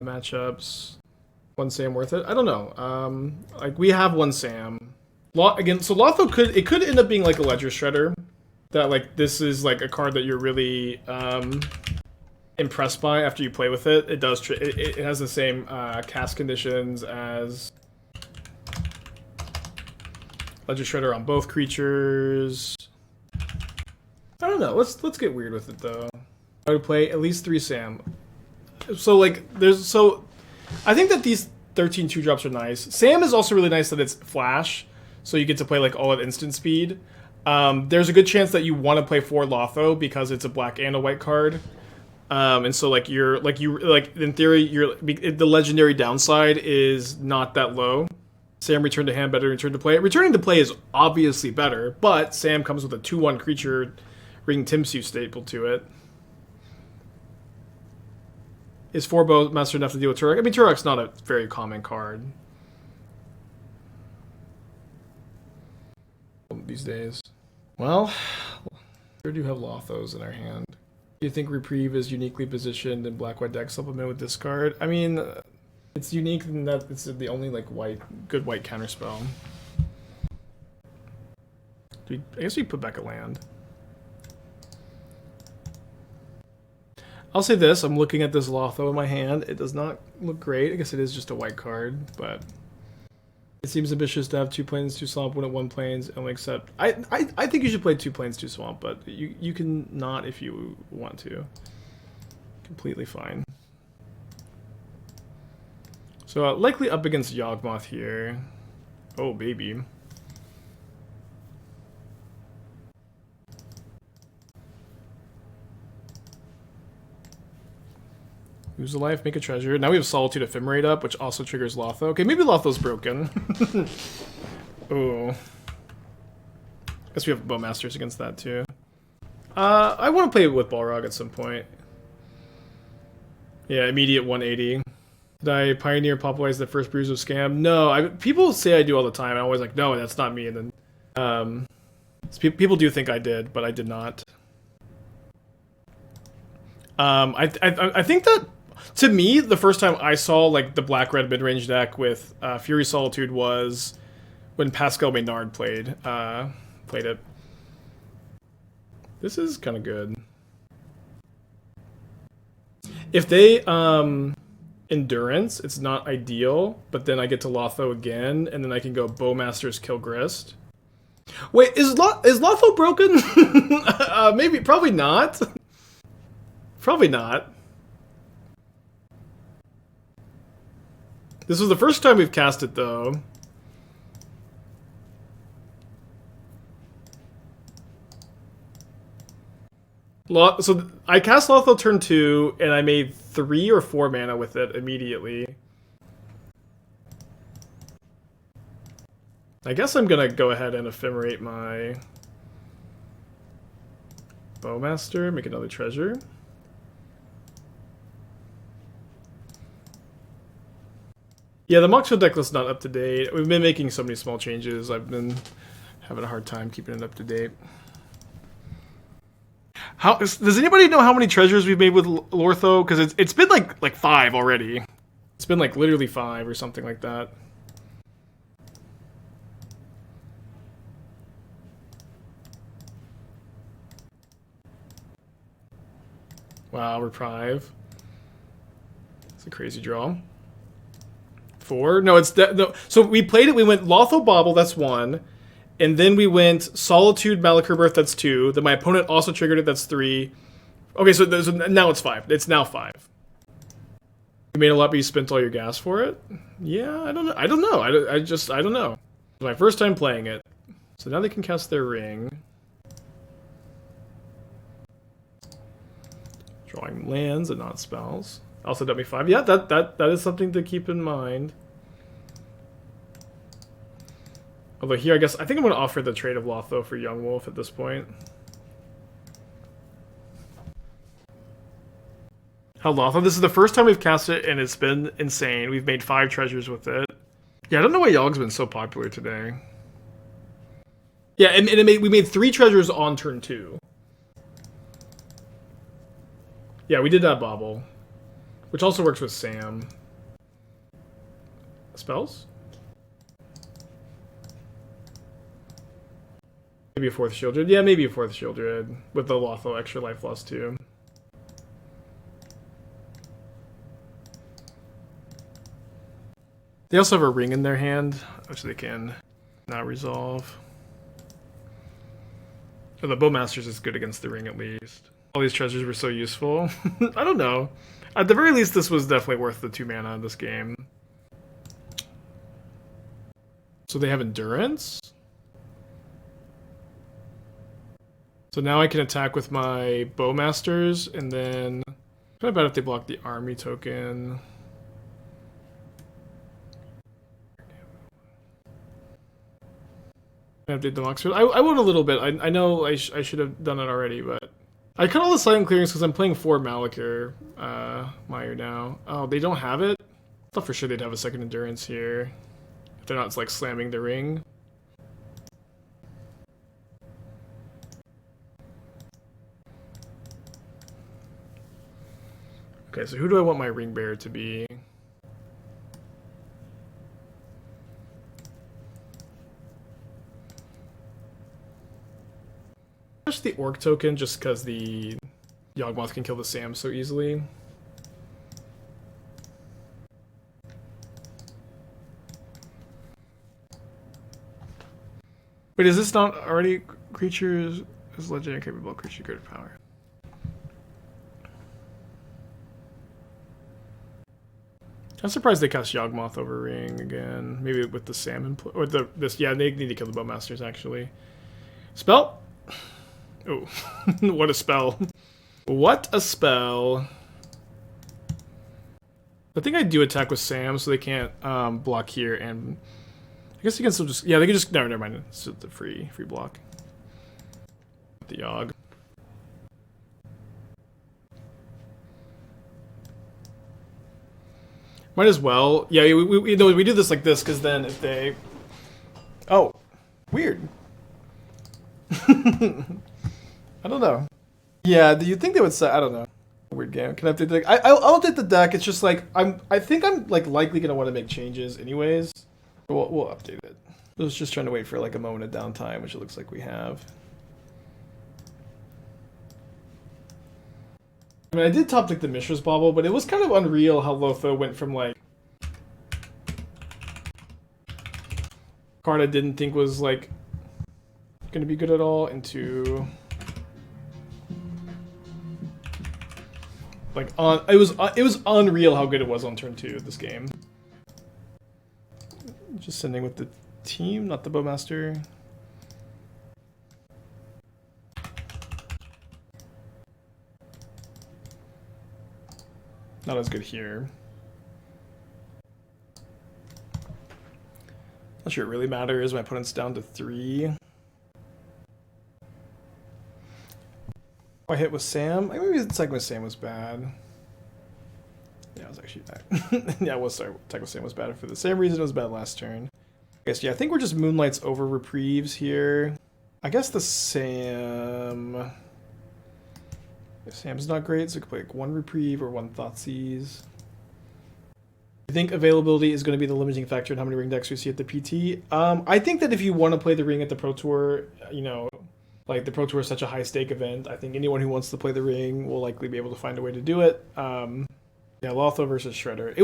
matchups. One Sam worth it? I don't know. Like we have one Sam. Again, so Lotho could end up being like a Ledger Shredder. That like this is like a card that you're really impressed by after you play with it. It does. It has the same cast conditions as Ledger Shredder on both creatures. I don't know. Let's get weird with it though. I would play at least 3 Sam. So like I think that these 13 2-drops are nice. Sam is also really nice that it's flash, so you get to play like all at instant speed. There's a good chance that you want to play 4 Lotho because it's a black and a white card. And so like in theory the legendary downside is not that low. Sam return to hand, better return to play. Returning to play is obviously better, but Sam comes with a 2/1 creature Ring Timsu staple to it. Is 4 Bowmaster enough to deal with Turok? I mean, Turok's not a very common card these days. Well, we do have Lothos in our hand. Do you think Reprieve is uniquely positioned in black-white deck supplement with this card? I mean, it's unique in that it's the only like good white counterspell. I guess we put back a land. I'll say this, I'm looking at this Lotho in my hand. It does not look great. I guess it is just a white card, but it seems ambitious to have 2 planes, 2 swamp, 1 at 1 planes, only accept... I think you should play 2 planes, 2 swamp, but you can not if you want to. Completely fine. So likely up against Yawgmoth here. Oh, baby. Lose a life, make a treasure. Now we have Solitude Ephemerate up, which also triggers Lotho. Okay, maybe Lotho's broken. Oh. Guess we have Bowmasters against that too. I want to play with Balrog at some point. Yeah, immediate 180. Did I pioneer popularize the first bruise of scam? No, people say I do all the time. I'm always like, no, that's not me. And then people do think I did, but I did not. I think that, to me, the first time I saw like the black-red mid-range deck with Fury Solitude was when Pascal Maynard played it. This is kind of good. If they Endurance, it's not ideal, but then I get to Lotho again, and then I can go Bowmasters kill Grist. Wait, is Lotho broken? Maybe, probably not. Probably not. This was the first time we've cast it, though. So I cast Lotho turn 2, and I made 3 or 4 mana with it immediately. I guess I'm gonna go ahead and ephemerate my Bowmaster, make another treasure. Yeah, the Moxo decklist is not up to date. We've been making so many small changes. I've been having a hard time keeping it up to date. Does anybody know how many treasures we've made with Lotho? Because it's been like 5 already. It's been like literally 5 or something like that. Wow, Reprieve. It's a crazy draw. 4? No, it's no. So we played it. We went Lotho Bauble. That's 1. And then we went Solitude, Malakir Rebirth, that's 2. Then my opponent also triggered it, that's 3. Okay, so now it's 5. It's now 5. You made a lot, but you spent all your gas for it? Yeah, I don't know. I don't know. I don't know. It's my first time playing it. So now they can cast their ring. Drawing lands and not spells. Also W5. Yeah, that is something to keep in mind. Although here, I think I'm going to offer the trade of Lotho for Young Wolf at this point. How Lotho? This is the first time we've cast it, and it's been insane. We've made 5 treasures with it. Yeah, I don't know why Yogg's been so popular today. Yeah, and we made 3 treasures on turn 2. Yeah, we did that Bauble. which also works with Sam. Spells? Maybe a 4th Sheoldred. Yeah, maybe a 4th Sheoldred with the Lotho extra life loss too. They also have a ring in their hand, which they can now resolve. Oh, the Bowmasters is good against the ring at least. All these treasures were so useful. I don't know. At the very least, this was definitely worth the 2 mana in this game. So they have Endurance. So now I can attack with my Bowmasters, and then how about if they block the army token? I update the Mox. I won a little bit. I know I should have done it already, but I cut all the silent clearings because I'm playing 4 Malakir Mire now. Oh, they don't have it? I thought for sure they'd have a second Endurance here. If they're not like slamming the ring. Okay, so who do I want my ring bearer to be? Just the Orc token, just because the Yawgmoth can kill the Sam so easily. Wait, is this not already creatures as legendary capable creature greater power? I'm surprised they cast Yawgmoth over Ring again. Maybe with the Sam or this. Yeah, they need to kill the Bowmasters actually. Spell. Oh, what a spell! What a spell! I think I do attack with Sam, so they can't block here, and I guess you can still just they can just never mind. It's just a free block. The Yawg. Might as well. Yeah, we do this like this because then if they, oh, weird. I don't know. Yeah, do you think they would say? I don't know. Weird game. Can I update the deck? I'll update the deck. It's just like I think I'm like likely gonna want to make changes anyways. We'll update it. I was just trying to wait for like a moment of downtime, which it looks like we have. I mean, I did top deck the Mishra's Bauble, but it was kind of unreal how Lotho went from like card I didn't think was like gonna be good at all into like it was unreal how good it was on turn 2 of this game. Just sending with the team, not the Bowmaster. Not as good here. Not sure it really matters. My opponent's down to 3. I hit with Sam. Maybe the attack with Sam was bad. Yeah, it was actually bad. Yeah, it was. Sorry, attack with Sam was bad for the same reason it was bad last turn. I guess, yeah, I think we're just Moonlights over Reprieves here. I guess the Sam... If Sam's not great, so we could play like 1 Reprieve or 1 Thoughtseize. I think availability is going to be the limiting factor in how many ring decks we see at the PT. I think that if you want to play the ring at the Pro Tour, you know, like the Pro Tour is such a high stake event, I think anyone who wants to play the ring will likely be able to find a way to do it. Yeah, Lotho versus Shredder. It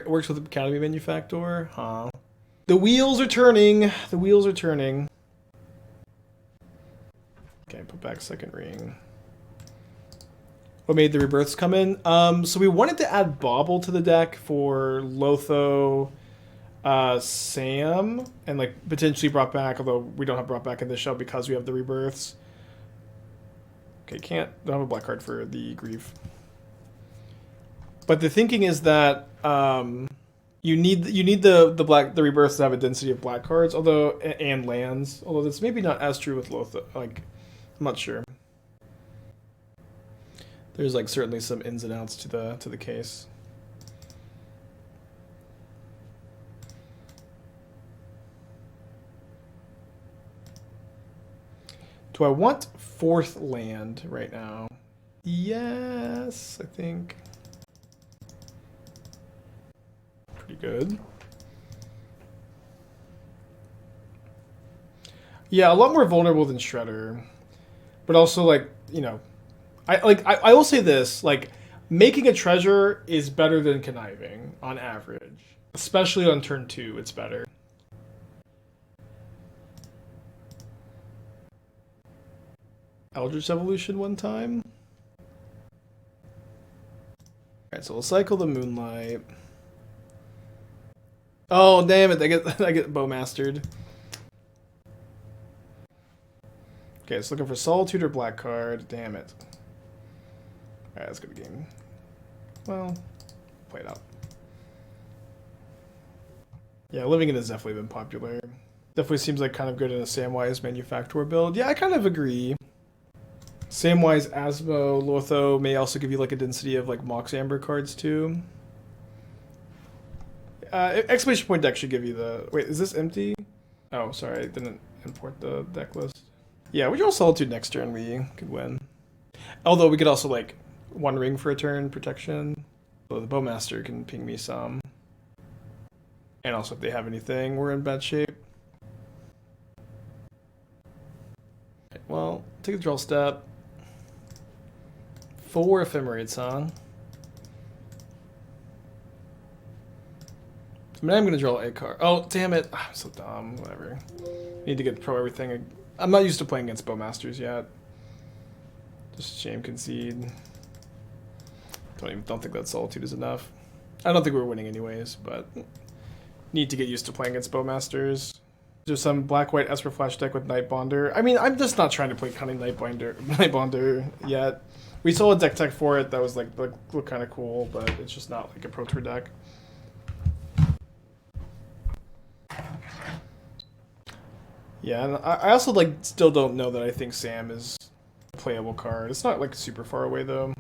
works with the Academy Manufactor, huh? The wheels are turning. The wheels are turning. Okay, put back second ring. What made the Rebirths come in? So we wanted to add Bauble to the deck for Lotho, Sam, and like potentially brought back, although we don't have brought back in this show because we have the Rebirths. Okay, don't have a black card for the Grief. But the thinking is that you need the Rebirths to have a density of black cards, although and lands. Although that's maybe not as true with Lotho. Like, I'm not sure. There's like certainly some ins and outs to the case. Do I want 4th land right now? Yes, I think. pretty good. Yeah, a lot more vulnerable than Shredder. But also, like, you know, I will say this, like, making a treasure is better than conniving on average. Especially on turn 2, it's better. Eldritch Evolution one time. Alright, so we'll cycle the Moonlight. Oh, damn it, I get Bowmastered. Okay, it's looking for Solitude or Black card. Damn it. Alright, let's go to game. Well, play it out. Yeah, Living In has definitely been popular. Definitely seems like kind of good in a Samwise Manufactor build. Yeah, I kind of agree. Samwise, Asmo, Lotho may also give you like a density of like Mox Amber cards too. Exclamation point deck should give you the... Wait, is this empty? Oh, sorry, I didn't import the deck list. Yeah, we draw Solitude next turn, we could win. Although we could also like one ring for a turn protection. So the Bowmaster can ping me some. And also if they have anything, we're in bad shape. Right, well, take a draw step. 4 Ephemerates, huh? I mean, I'm gonna draw a card. Oh, damn it. I'm so dumb. Whatever. Need to get pro everything. I'm not used to playing against Bowmasters yet. Just shame concede. Don't think that Solitude is enough. I don't think we're winning anyways, but need to get used to playing against Bowmasters. There's some black-white Esper Flash deck with Nightbonder. I mean, I'm just not trying to play Cunning Nightbonder yet. We saw a deck tech for it that was like looked kind of cool, but it's just not like a Pro Tour deck. Yeah, and I also like still don't know that I think Sam is a playable card. It's not like super far away though.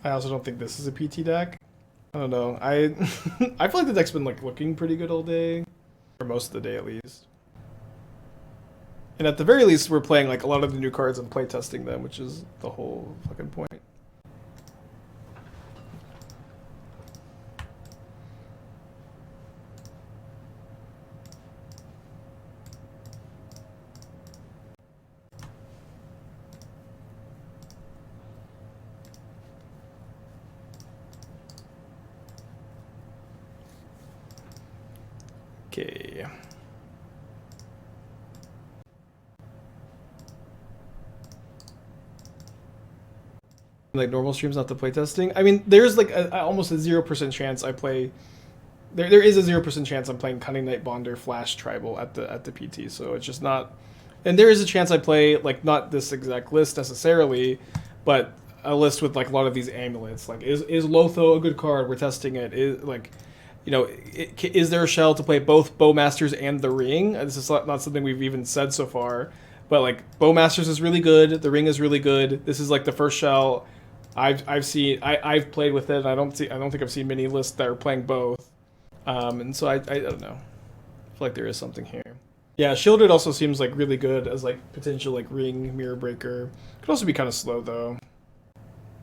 I also don't think this is a PT deck. I don't know. I I feel like the deck's been like looking pretty good all day, or most of the day at least. And at the very least, we're playing like a lot of the new cards and playtesting them, which is the whole fucking point. Okay. Like normal streams, not the playtesting. I mean, there's like almost a 0% chance I play. There is a 0% chance I'm playing Cunning Nightbonder Flash Tribal at the PT. So it's just not. And there is a chance I play like not this exact list necessarily, but a list with like a lot of these amulets. Like is Lotho a good card? We're testing it. Is like. You know, is there a shell to play both Bowmasters and the Ring? This is not something we've even said so far, but like Bowmasters is really good. The Ring is really good. This is like the first shell I've seen. I've played with it. I don't think I've seen many lists that are playing both. And so I don't know. I feel like there is something here. Yeah, Sheoldred also seems like really good as like potential like Ring Mirror Breaker. Could also be kind of slow though.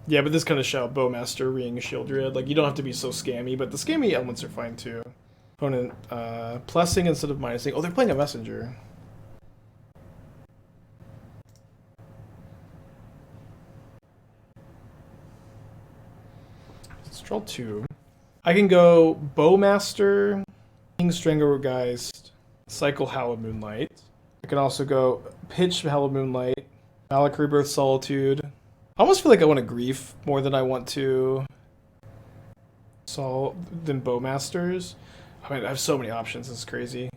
Yeah, but this kind of shell, Bowmaster, Ring, Sheoldred, like you don't have to be so scammy, but the scammy elements are fine too. Opponent plussing instead of minusing. Oh, they're playing a messenger. Let's draw 2. I can go Bowmaster, King Stranglegeist, cycle Hallowed Moonlight. I can also go pitch Hallowed Moonlight, Malakir Rebirth Solitude. I almost feel like I want to Grief more than I want to than Bowmasters. I mean, I have so many options. This is crazy.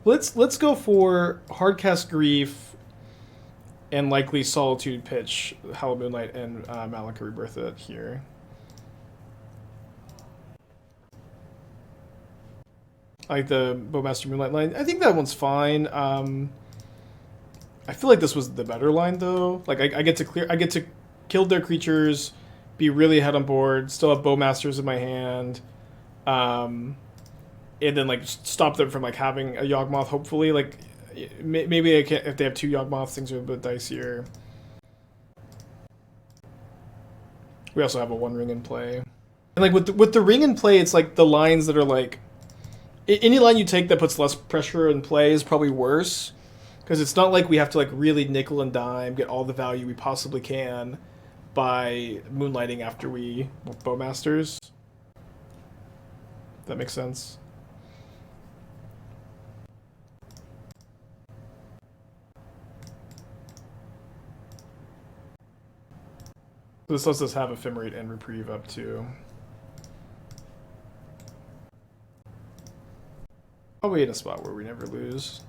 Let's go for Hardcast Grief and likely Solitude pitch Hallowed Moonlight and Malakir Rebirth it here. I like the Bowmaster Moonlight line. I think that one's fine. I feel like this was the better line though. Like I get to kill their creatures, be really ahead on board, still have Bowmasters in my hand, and then like stop them from like having a Yawgmoth. Hopefully, like maybe I can't, if they have 2 Yawgmoths, things are a bit dicier. We also have a 1 ring in play, and like with the ring in play, it's like the lines that are like any line you take that puts less pressure in play is probably worse, because it's not like we have to like really nickel and dime get all the value we possibly can by moonlighting after we Bowmasters. That makes sense. This lets us have Ephemerate and Reprieve up too. Probably in a spot where we never lose.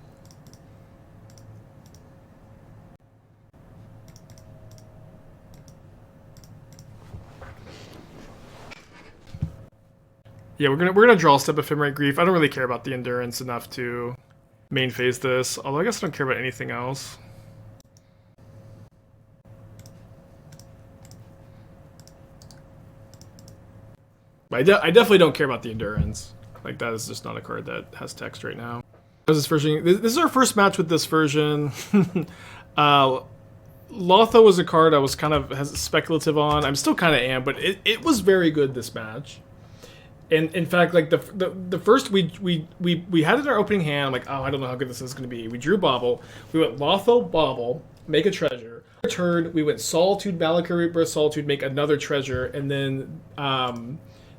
Yeah, we're gonna draw step Ephemerate Grief. I don't really care about the endurance enough to main phase this, although I guess I don't care about anything else. I definitely don't care about the endurance. Like, that is just not a card that has text right now. This version, this is our first match with this version. Lotho was a card I was kind of speculative on. I'm still kind of am, but it was very good this match. And in fact, like the first we had it in our opening hand. I'm like, oh, I don't know how good this is going to be. We drew Bauble. We went Lotho, Bauble, make a treasure. Turn, we went Solitude, Malakir, Rebirth, Solitude, make another treasure, and then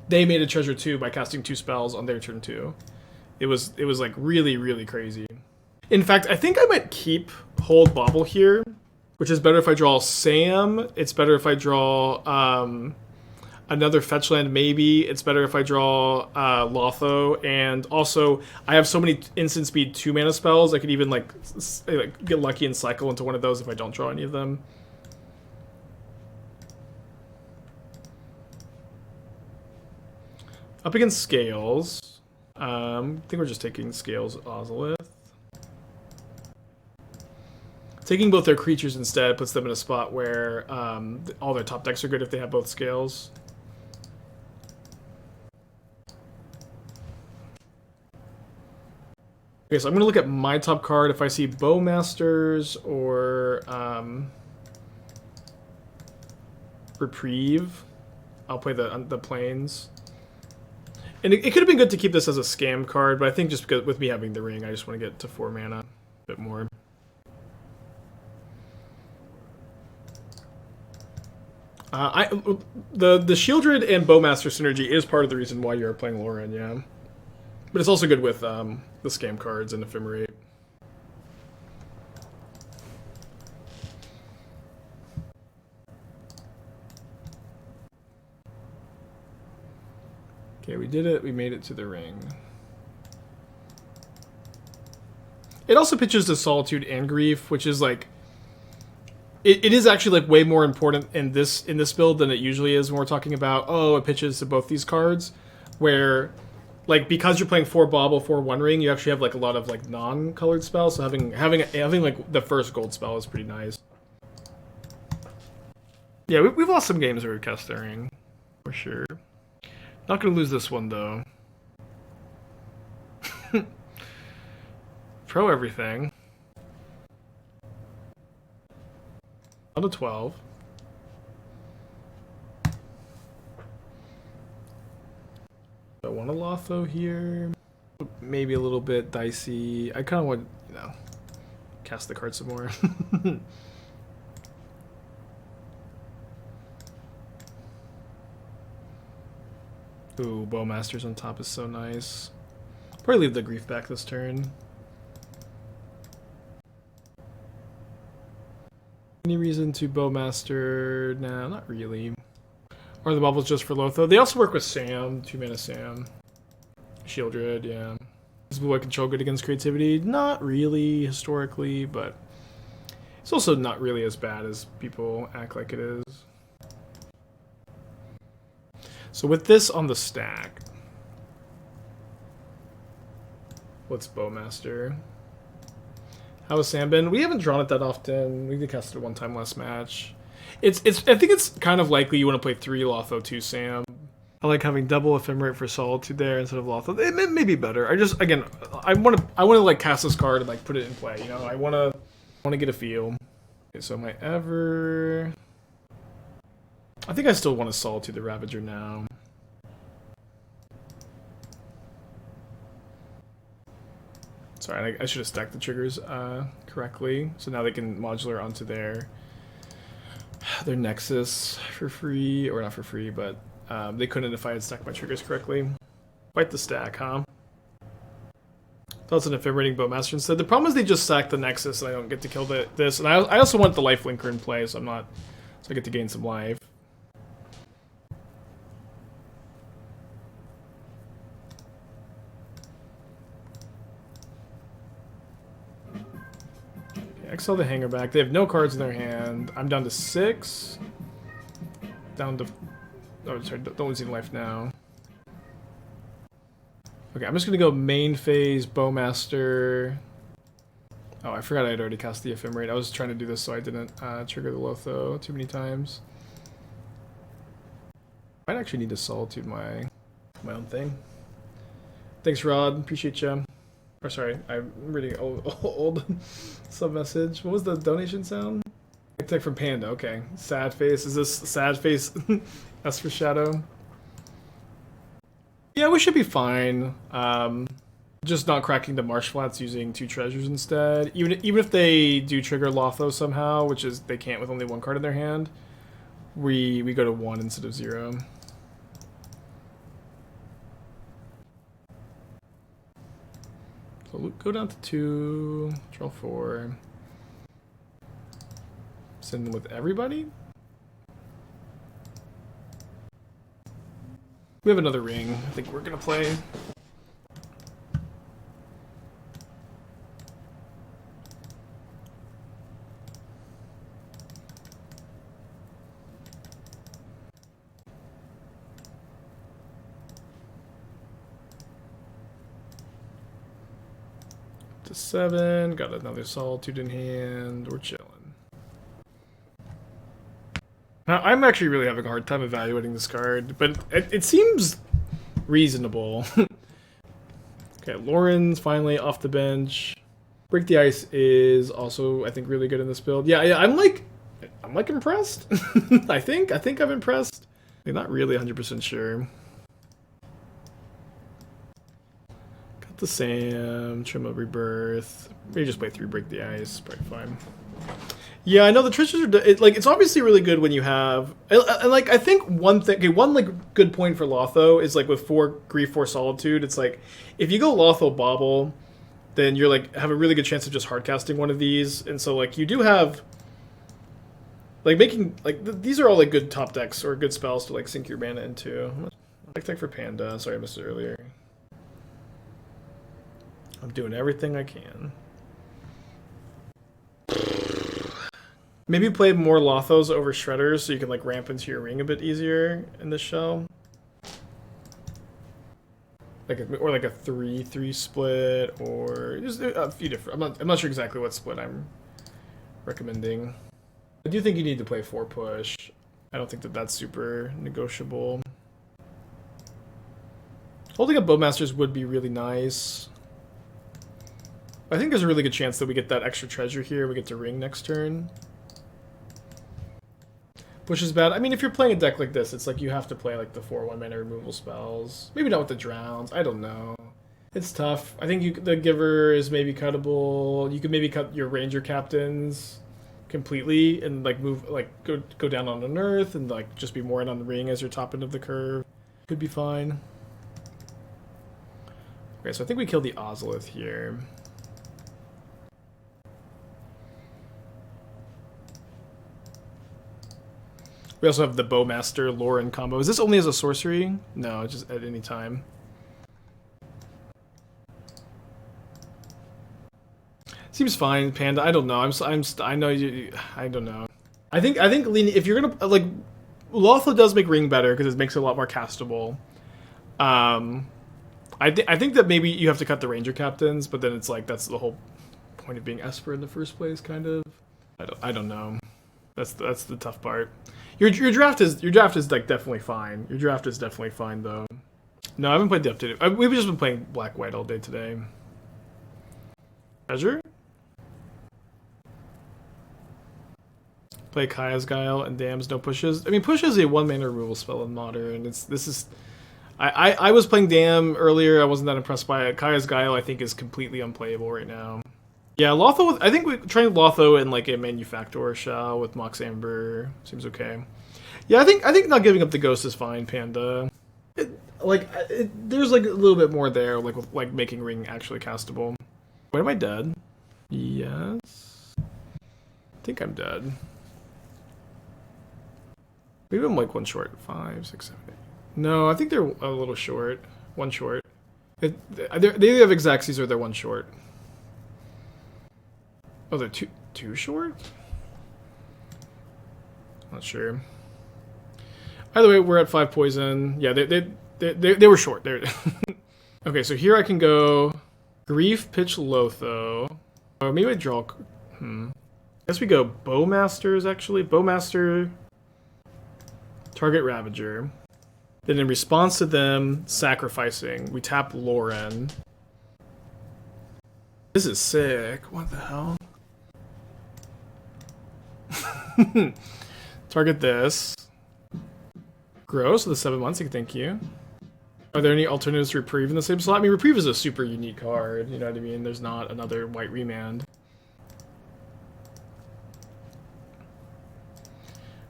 they made a treasure too by casting 2 spells on their turn too. It was like really, really crazy. In fact, I think I might keep Hold Bauble here, which is better if I draw Sam. It's better if I draw another fetch land, maybe. It's better if I draw Lotho, and also I have so many instant speed 2 mana spells. I could even like get lucky and cycle into one of those if I don't draw any of them. Up against Scales, I think we're just taking Scales Ozolith. Taking both their creatures instead puts them in a spot where all their top decks are good if they have both Scales. Okay, so I'm going to look at my top card. If I see Bowmasters or Reprieve, I'll play the Plains. And it could have been good to keep this as a scam card, but I think just because with me having the ring, I just want to get to 4 mana a bit more. The Sheoldred and Bowmaster synergy is part of the reason why you're playing Loran, yeah. But it's also good with the scam cards and Ephemerate. Okay, we did it. We made it to the ring. It also pitches to Solitude and Grief, which is like... It is actually like way more important in this build than it usually is when we're talking about, oh, it pitches to both these cards, where like because you're playing 4 Bauble, 4 One Ring, you actually have like a lot of like non-colored spells. So having like the first gold spell is pretty nice. Yeah, we've lost some games where we've cast the ring, for sure. Not gonna lose this one though. Pro everything. On to 12. I want a Lotho here. Maybe a little bit dicey. I kind of want, you know, cast the card some more. Ooh, Bowmasters on top is so nice. Probably leave the Grief back this turn. Any reason to Bowmaster? Nah, not really. Or the Baubles just for Lotho. They also work with Sam, 2 mana Sam. Sheoldred, yeah. Is blue-white control good against creativity? Not really, historically, but it's also not really as bad as people act like it is. So with this on the stack, what's Bowmaster? How has Sam been? We haven't drawn it that often. We did cast it one time last match. I think it's kind of likely you want to play 3 Lotho, 2 Sam. I like having double Ephemerate for Solitude there instead of Lotho. It may be better. I want to like cast this card and like put it in play. You know, I want to get a feel. Okay, so my Ever. I think I still want to Solitude the Ravager now. Sorry, I should have stacked the triggers correctly. So now they can modular onto their Nexus for free, or not for free, but they couldn't if I had stacked my triggers correctly. Quite the stack, huh? Thoughts on Ephemerating Bowmaster instead. The problem is they just sack the Nexus and I don't get to kill this. And I also want the life linker in play, so I get to gain some life. Exile the Hanger back. They have no cards in their hand. I'm down to 6. Down to... Oh, sorry, don't lose any life now. Okay, I'm just going to go main phase, Bowmaster. Oh, I forgot I had already cast the Ephemerate. I was trying to do this so I didn't trigger the Lotho too many times. Might actually need to Solitude my own thing. Thanks, Rod. Appreciate you. Or sorry, I'm reading old sub message. What was the donation sound? Tech from Panda. Okay, sad face. Is this sad face? S for Shadow. Yeah, we should be fine. Just not cracking the Marsh Flats using 2 treasures instead. Even if they do trigger Lotho somehow, which is they can't with only 1 card in their hand, we go to 1 instead of 0. So we'll go down to 2, draw 4. Send them with everybody. We have another ring. I think we're gonna play. To 7. Got another Solitude in hand. We're chilling. Now, I'm actually really having a hard time evaluating this card, but it seems reasonable. Okay, Loran's finally off the bench. Break the Ice is also, I think, really good in this build. Yeah, I'm like impressed. I think I'm impressed. I'm not really 100% sure. Got the Sam, trim of Rebirth. Maybe just play 3 Break the Ice, probably fine. Yeah, I know the treasures are it's obviously really good when you have and like I think one like good point for Lotho is like with 4 Grief, 4 Solitude. It's like if you go Lotho Bauble, then you're like have a really good chance of just hardcasting one of these, and so like you do have like making like these are all like good top decks or good spells to like sink your mana into. Tech for Panda. Sorry I missed it earlier. I'm doing everything I can. Maybe play more Lothos over Shredders so you can like ramp into your ring a bit easier in this shell. Or like a 3-3 split, or just a few different. I'm not sure exactly what split I'm recommending. I do think you need to play 4 push. I don't think that's super negotiable. Holding up Bowmasters would be really nice. I think there's a really good chance that we get that extra treasure here. We get to ring next turn. Push is bad. I mean, if you're playing a deck like this, it's like you have to play like the 4 1-mana removal spells. Maybe not with the Drowns. I don't know. It's tough. I think the Giver is maybe cuttable. You could maybe cut your Ranger Captains completely and like move like go down on an Earth and like just be more in on the ring as your top end of the curve. Could be fine. Okay, so I think we killed the Ozolith here. We also have the Bowmaster Loran combo. Is this only as a sorcery? No, just at any time. Seems fine, Panda. I don't know. I know you. I don't know. I think if you're gonna like, Lotho does make ring better because it makes it a lot more castable. I think that maybe you have to cut the Ranger Captains, but then it's like that's the whole point of being Esper in the first place, kind of. I don't know. That's the tough part. Your draft is like definitely fine. Your draft is definitely fine though. No, I haven't played the updated. We've just been playing black white all day today. Treasure. Play Kaya's Guile and Dams, no pushes. I mean, push is a 1-mana removal spell in Modern. I was playing Dam earlier. I wasn't that impressed by it. Kaya's Guile, I think, is completely unplayable right now. Yeah, Lotho. I think we trained Lotho in like a Manufactor shell with Mox Amber. Seems okay. Yeah, I think not giving up the ghost is fine, Panda. There's like a little bit more there, like with like making Ring actually castable. Wait, am I dead? Yes. I think I'm dead. Maybe I'm like one short. 5, 6, 7, 8. No, I think they're a little short. One short. They either have Xaxes or they're one short. Oh, they're two short? Not sure. Either way, we're at 5 poison. Yeah, they were short. Okay, so here I can go Grief, pitch Lotho. Oh, maybe I draw. I guess we go Bowmasters actually. Bowmaster. Target Ravager. Then in response to them sacrificing, we tap Loran. This is sick. What the hell? Target this. Gross with the 7 months. Thank you. Are there any alternatives to Reprieve in the same slot? I mean, Reprieve is a super unique card. You know what I mean? There's not another white remand.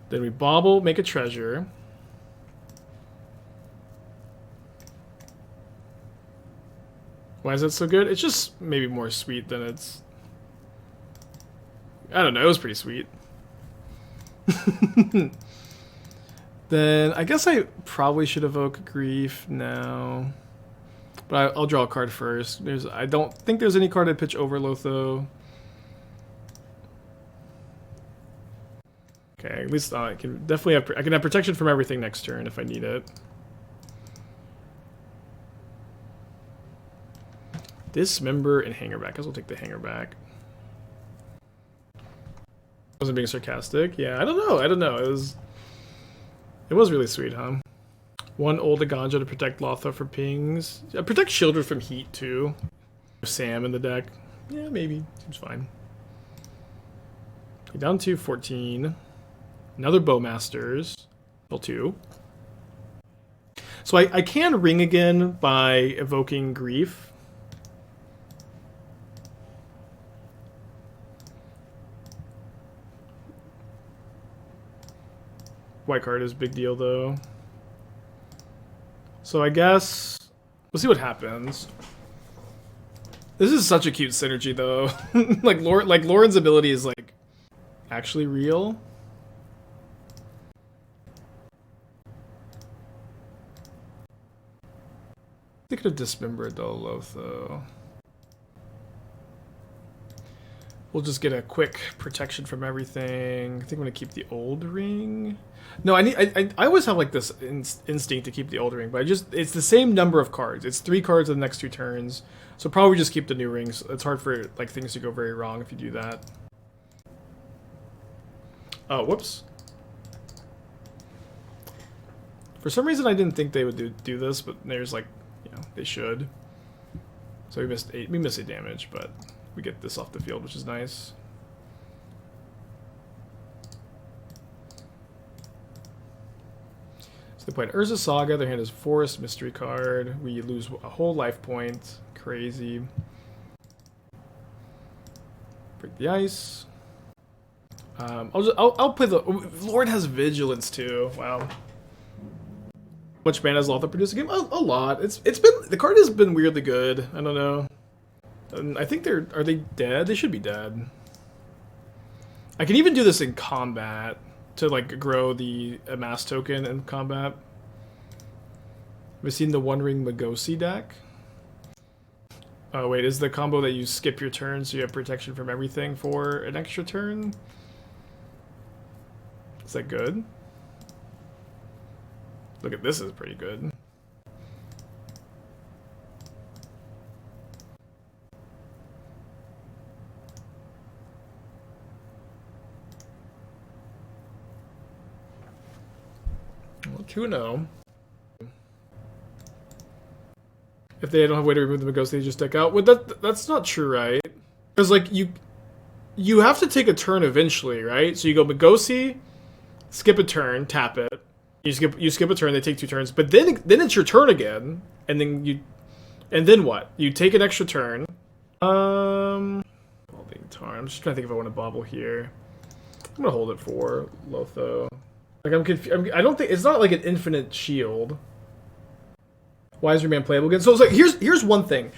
Then we Bauble, make a treasure. Why is that so good? It's just maybe more sweet than it's... I don't know, it was pretty sweet. Then I guess I probably should evoke Grief now. But I'll draw a card first. I don't think there's any card I'd pitch over Lotho. Okay, at least I can definitely have... I can have protection from everything next turn if I need it. Dismember and Hangerback. I guess we'll take the Hangerback. Wasn't being sarcastic. Yeah, I don't know. It was really sweet, huh? One old Eiganjo to protect Lotho from pings. Yeah, protect Sheoldred from heat too. Sam in the deck. Yeah, maybe. Seems fine. Okay, down to 14. Another Bowmasters. Level 2. So I can ring again by evoking Grief. White card is a big deal though. So I guess we'll see what happens. This is such a cute synergy though. like Loran's ability is like actually real. They could have dismembered though, Lotho. We'll just get a quick protection from everything. I think I'm gonna keep the old ring. No, I always have like this instinct to keep the old ring, but it's the same number of cards. It's 3 cards in the next 2 turns, so probably just keep the new rings. It's hard for like things to go very wrong if you do that. Oh, whoops. For some reason, I didn't think they would do this, but there's like, you know, they should. So we missed 8. We missed 8 damage, but we get this off the field, which is nice. So they played Urza Saga. Their hand is Forest Mystery card. We lose a whole life point. Crazy. Break the ice. I'll play the... Lord has Vigilance too. Wow. How much mana has Lotho produced a game? A lot. It's been... The card has been weirdly good. I don't know. I think they're... Are they dead? They should be dead. I can even do this in combat to like grow the amass token in combat. Have you seen the One Ring Magosi deck? Oh wait, is the combo that you skip your turn so you have protection from everything for an extra turn? Is that good? Look at this, is pretty good. 2-0. If they don't have a way to remove the Magos, they just deck out. Well, that's not true, right? Because like you have to take a turn eventually, right? So you go Magosi, skip a turn, tap it. You skip a turn, they take 2 turns, but then it's your turn again, and then what? You take an extra turn. I'm just trying to think if I want to bauble here. I'm gonna hold it for Lotho. Like I'm confused. I don't think it's not like an infinite shield. Why is Remand playable again? So it's like here's one thing.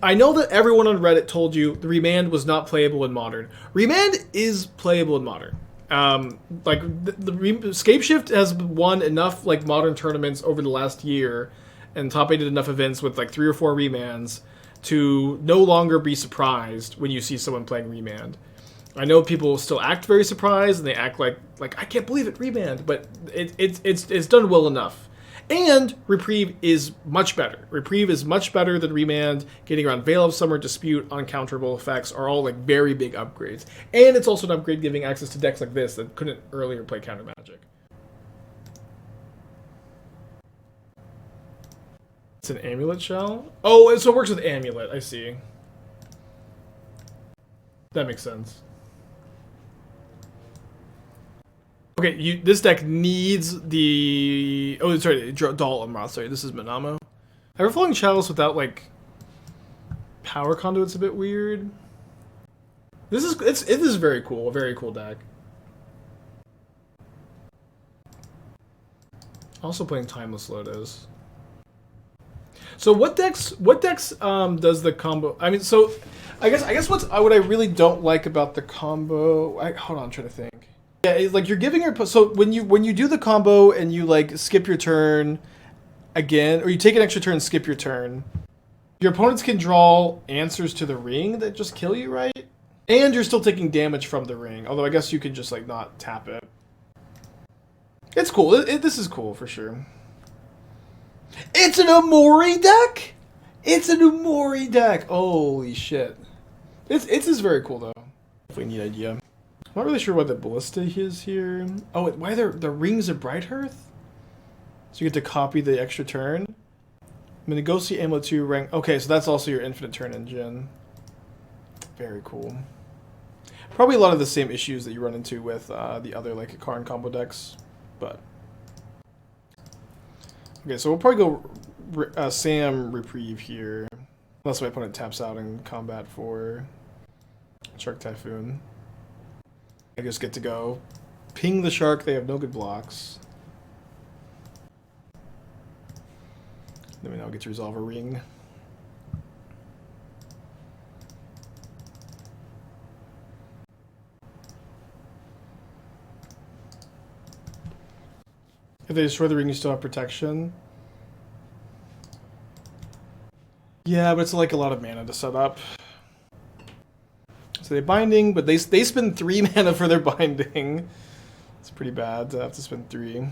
I know that everyone on Reddit told you the Remand was not playable in Modern. Remand is playable in Modern. Like the Scapeshift has won enough like Modern tournaments over the last year, and top 8 did enough events with like 3 or 4 Remands to no longer be surprised when you see someone playing Remand. I know people still act very surprised and they act like I can't believe it, Remand, but it's done well enough. And Reprieve is much better. Reprieve is much better than Remand. Getting around Veil of Summer, Dispute, uncounterable effects are all like very big upgrades. And it's also an upgrade giving access to decks like this that couldn't earlier play counter magic. It's an amulet shell? Oh, so it works with amulet, I see. That makes sense. Okay, this deck needs the... Oh, sorry, Dal'Amroth, sorry, this is Manamo. Everflowing Chalice without, like, power conduit's a bit weird. It is very cool, a very cool deck. Also playing Timeless Lotus. So what decks does the combo... I mean, so, I guess what I really don't like about the combo... hold on, I'm trying to think. Yeah, it's like you're giving her... So when you do the combo and you like skip your turn again, or you take an extra turn and skip your turn, your opponents can draw answers to the ring that just kill you, right? And you're still taking damage from the ring, although I guess you could just like not tap it. It's cool. This is cool for sure. It's an Omori deck? It's an Omori deck. Holy shit. It's just very cool though. Definitely neat idea. I'm not really sure what the ballista is here. Oh, why the rings of Brighthearth? So you get to copy the extra turn. Minagosi Amulet 2 rank. Okay, so that's also your infinite turn engine. Very cool. Probably a lot of the same issues that you run into with the other like Karn combo decks, but okay. So we'll probably go Sam Reprieve here, unless my opponent taps out in combat for Shark Typhoon. I just get to go ping the shark. They have no good blocks. Then we now get to resolve a ring. If they destroy the ring, you still have protection. Yeah, but it's like a lot of mana to set up. So they binding, but they spend 3 mana for their binding. It's pretty bad to have to spend 3.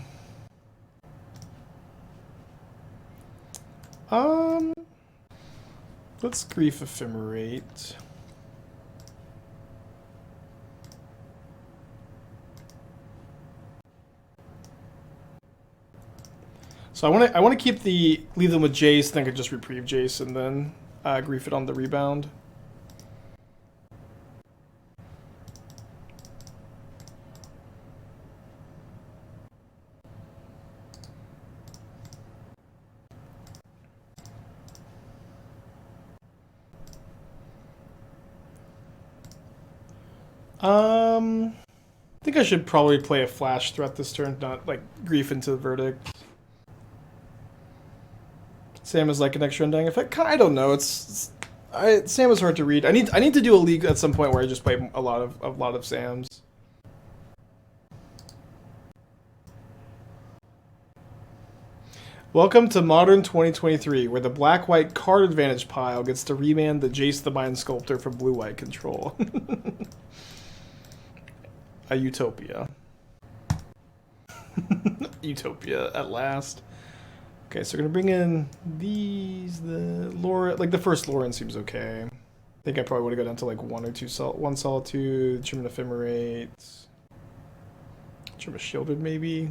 Let's Grief Ephemerate. So I want to leave them with Jace, then I could just Reprieve Jace and then Grief it on the rebound. I think I should probably play a Flash Threat this turn, not like Grief into the Verdict. Sam is like an extra Undying Effect. I don't know. Sam is hard to read. I need to do a league at some point where I just play a lot of Sams. Welcome to Modern 2023, where the black-white card advantage pile gets to remand the Jace the Mind Sculptor from blue-white control. A utopia. Utopia at last. Okay, so we're gonna bring in these. The Loran, like the first Loran seems okay. I think I probably would have go down to like 1 or 2 one Solitude, trim an Ephemerate, trim a Sheoldred maybe.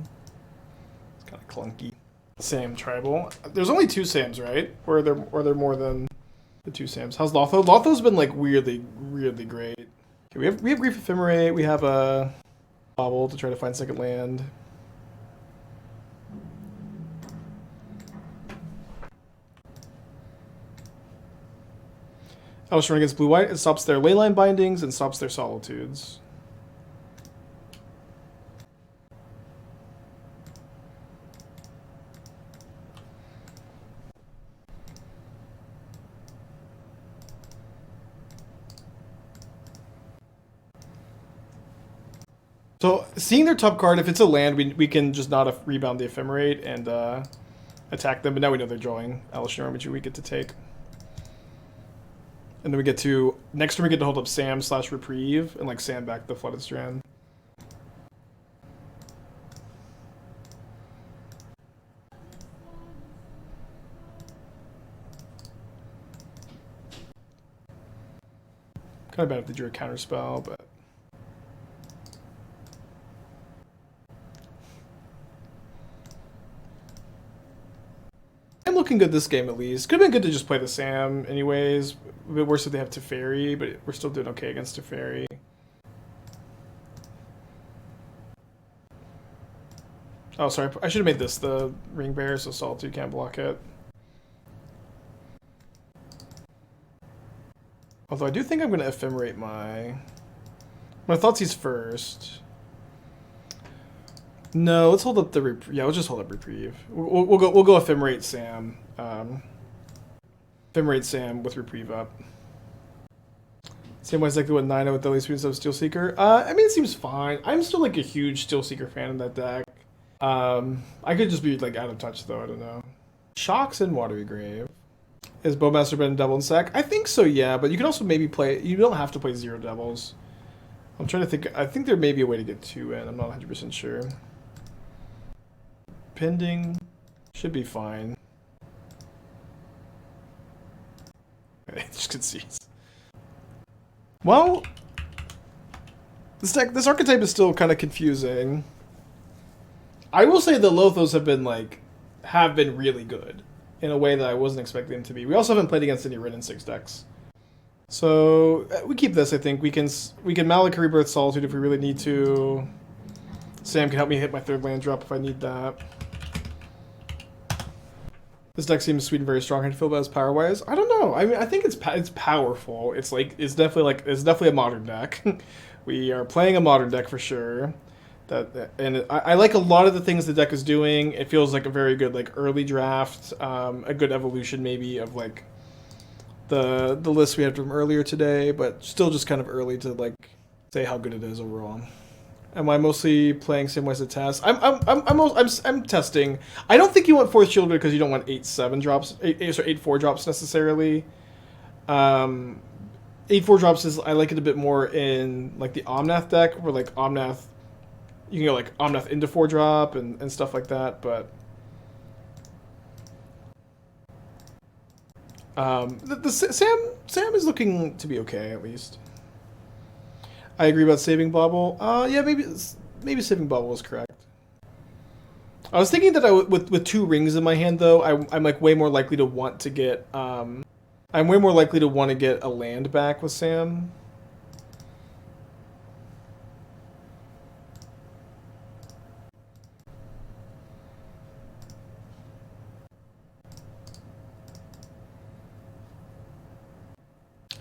It's Kind of clunky. Sam tribal. There's only 2 Sams, right? Or are there more than the 2 Sams? How's Lotho? Lotho's been like weirdly great. Okay, we have Grief Ephemerate. We have a Bauble to try to find second land. Elesh run against blue-white. It stops their leyline bindings and stops their solitudes. So, seeing their top card, if it's a land, we can just not rebound the Ephemerate and attack them. But now we know they're drawing Elesh, which we get to take. And then we get to, next turn we get to hold up Sam/Reprieve and like Sam back the Flooded Strand. Kind of bad if they drew a counter spell, but I'm looking good this game at least. Could have been good to just play the Sam anyways. A bit worse if they have Teferi, but we're still doing okay against Teferi. Oh, sorry. I should have made this the Ring Bearer so Solitude can't block it. Although I do think I'm going to Ephemerate my Thoughtseize first. No, let's hold up the Reprieve. Yeah, we'll just hold up Reprieve. We'll go Ephemerate Sam. Ephemerate Sam with Reprieve up. Samwise likely with 9 with the least of Steel Seeker. I mean, it seems fine. I'm still like a huge Steel Seeker fan in that deck. I could just be like out of touch though. I don't know. Shocks and Watery Grave. Is Bowmaster been double in sack? I think so, yeah. But you can also maybe play. You don't have to play 0 devils. I'm trying to think. I think there may be a way to get 2 in. I'm not 100% sure. Pending should be fine. Just concedes. Well, this archetype is still kind of confusing. I will say the Lothos have been really good in a way that I wasn't expecting them to be. We also haven't played against any Rin and 6 decks, so we keep this. I think we can Malakir Rebirth Solitude if we really need to. Sam can help me hit my 3rd land drop if I need that. This deck seems sweet and very strong. How do you feel about it power-wise? I don't know. I mean, I think it's powerful. It's definitely a modern deck. We are playing a modern deck for sure. And I like a lot of the things the deck is doing. It feels like a very good like early draft, a good evolution maybe of like the list we had from earlier today, but still just kind of early to like say how good it is overall. Am I mostly playing Samwise the test? I'm testing. I don't think you want 4th Sheoldred because you don't want 8/7 drops, 8/4 drops necessarily. 8/4 drops is I like it a bit more in like the Omnath deck, where like Omnath, you can go like Omnath into 4-drop and stuff like that. But Sam is looking to be okay at least. I agree about saving Bauble. Yeah, maybe saving Bauble is correct. I was thinking that with 2 rings in my hand though, I'm like way more likely to want to get I'm way more likely to want to get a land back with Sam.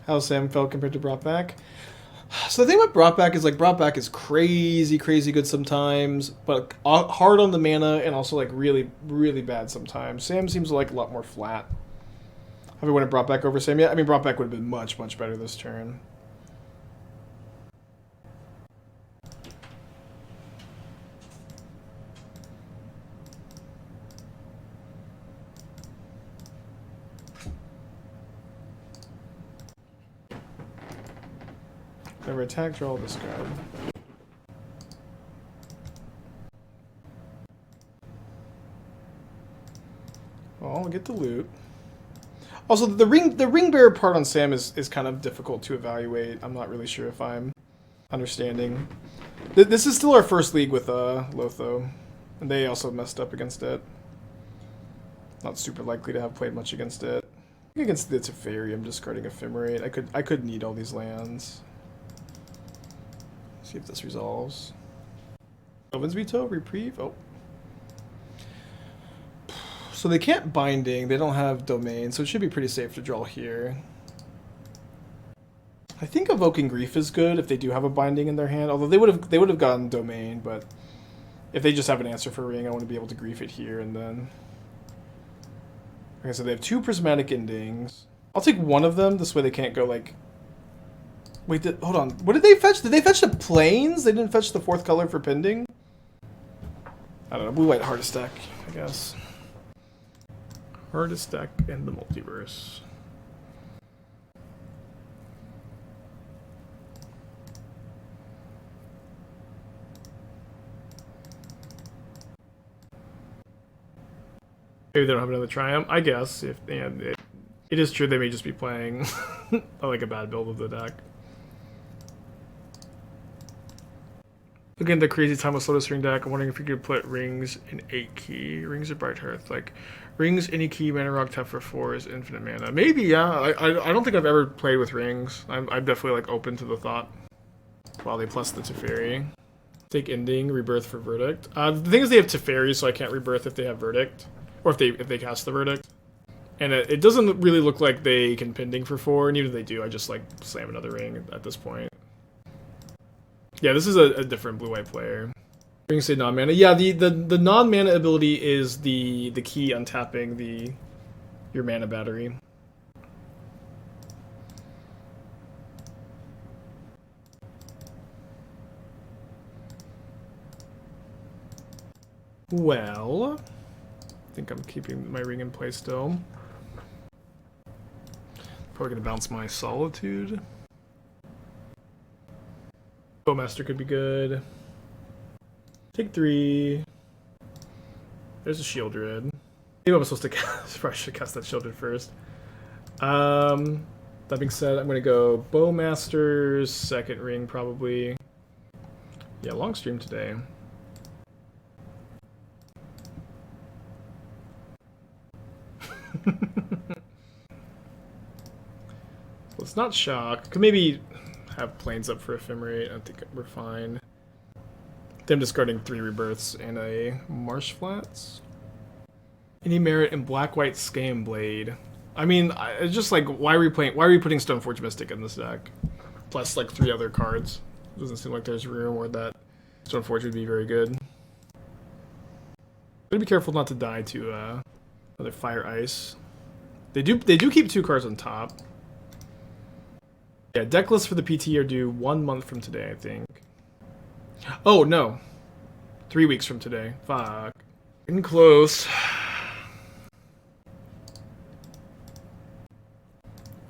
How Sam felt compared to brought back. So the thing about brought back is crazy good sometimes, but hard on the mana and also like really bad sometimes. Sam seems like a lot more flat. Have we wanted brought back over Sam yet? I mean, brought back would have been much better this turn. Never attack, draw, discard. Well, I'll get the loot. Also, the ring bearer part on Sam is kind of difficult to evaluate. I'm not really sure if I'm understanding. This is still our first league with Lotho. And they also messed up against it. Not super likely to have played much against it. Against the Teferi, I'm discarding Ephemerate. I could need all these lands. See if this resolves. Oven's Veto, Reprieve. Oh. So they can't Binding. They don't have Domain, so it should be pretty safe to draw here. I think Evoking Grief is good if they do have a Binding in their hand. Although they would have gotten Domain, but if they just have an answer for Ring, I want to be able to Grief it here and then. Okay, so they have 2 Prismatic Endings. I'll take one of them. This way they can't go like. Wait, hold on. What did they fetch? Did they fetch the Plains? They didn't fetch the 4th color for Pending? I don't know. Blue-white hardest deck, I guess. Hardest deck in the multiverse. Maybe they don't have another Triumph. I guess if it is true, they may just be playing like a bad build of the deck. Again, the crazy time with Flooded Strand deck. I'm wondering if you could put rings in 8 key. Rings of Bright Hearth, like rings any key mana rock tap for 4 is infinite mana. Maybe, yeah. I don't think I've ever played with rings. I'm definitely like open to the thought. While they plus the Teferi. Take Ending, Rebirth for Verdict. The thing is they have Teferi, so I can't Rebirth if they have Verdict. Or if they cast the Verdict. And it doesn't really look like they can Pending for 4, and even if they do, I just like slam another ring at this point. Yeah, this is a different blue-white player. Rings say non-mana. Yeah, the non-mana ability is the key untapping your mana battery. Well, I think I'm keeping my ring in play still. Probably gonna bounce my Solitude. Bowmaster could be good. Take 3. There's a Sheoldred. Maybe I'm supposed to cast. Probably should cast that Sheoldred first. That being said, I'm gonna go Bowmasters, second ring probably. Yeah, long stream today. Let's not shock. Could maybe have Plains up for Ephemerate. I think we're fine. Them discarding 3 Rebirths and a Marsh Flats. Any merit in Black-White Scam Blade? I mean, it's just like, why are we putting Stoneforge Mystic in this deck? Plus like 3 other cards. Doesn't seem like there's room where that Stoneforge would be very good. Gotta be careful not to die to another Fire Ice. They do keep 2 cards on top. Yeah, Decklist for the PT are due 1 month from today, I think. Oh, no. 3 weeks from today. Fuck. Getting close.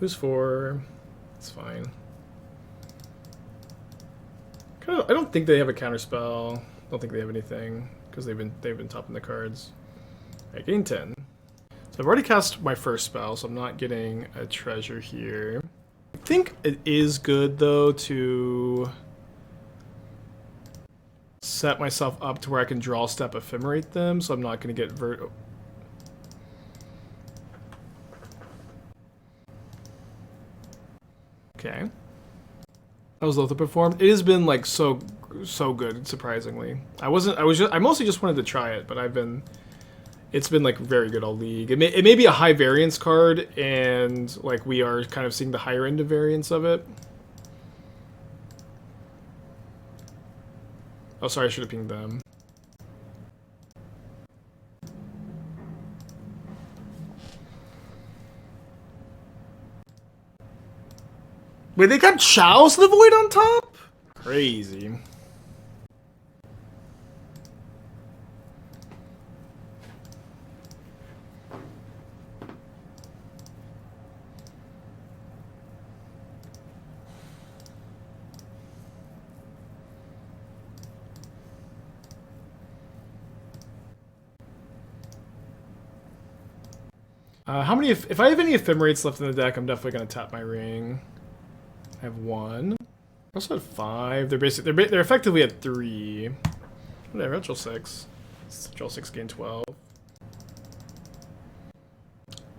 Who's 4? It's fine. I don't think they have a counterspell. Don't think they have anything because they've been topping the cards. Alright, getting 10. So I've already cast my first spell, so I'm not getting a treasure here. I think it is good though to set myself up to where I can draw step Ephemerate them, so I'm not going to get Okay. That was Lotho performed. It has been like so good, surprisingly. I mostly just wanted to try it, but it's been like very good all league. It may be a high variance card, and like we are kind of seeing the higher end of variance of it. Oh, sorry, I should have pinged them. Wait, they got Chalice the Void on top? Crazy. How many? If I have any Ephemerates left in the deck, I'm definitely gonna tap my ring. I have 1. I also had 5. They're effectively at 3. Whatever, retro 6. Draw 6, gain 12.